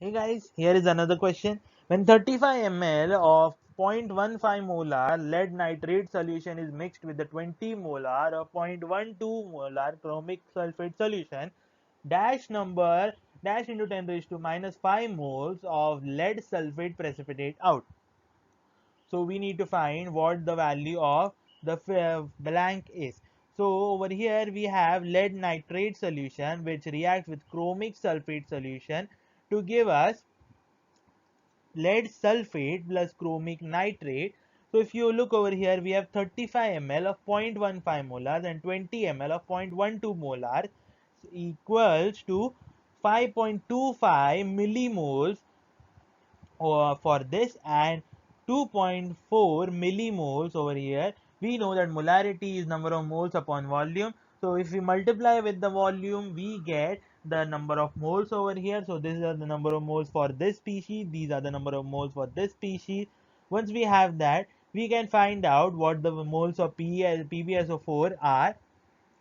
Hey guys, here is another question. When 35 ml of 0.15 molar lead nitrate solution is mixed with the 20 molar or 0.12 molar chromic sulfate solution, dash number dash into 10 raised to minus 5 moles of lead sulfate precipitate out. So we need to find what the value of the blank is. So over here we have lead nitrate solution which reacts with chromic sulfate solution to give us lead sulfate plus chromic nitrate. So if you look over here, we have 35 ml of 0.15 molars and 20 ml of 0.12 molars equals to 5.25 millimoles for this and 2.4 millimoles over here. We know that molarity is number of moles upon volume. So if we multiply with the volume, we get the number of moles over here. So this is the number of moles for this species. These are the number of moles for this species. Once we have that, we can find out what the moles of PbSO4 are.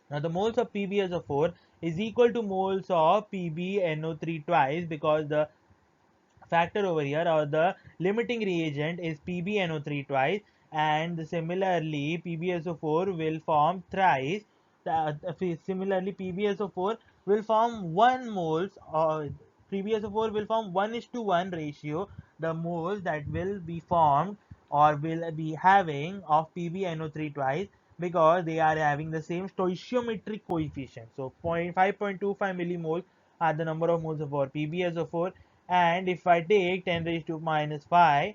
Now the moles of PbSO4 is equal to moles of PbNO3 twice, because the factor over here or the limiting reagent is PbNO3 twice, and similarly PbSO4 will form thrice. Similarly PbSO4 will form 1 moles, or PbSO4 will form 1:1 ratio, the moles that will be formed or will be having of PbNO3 twice, because they are having the same stoichiometric coefficient. So 5.25 millimoles are the number of moles for PbSO4, and if I take 10 raised to minus 5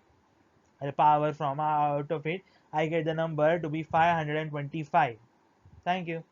the power from out of it, I get the number to be 525. Thank you.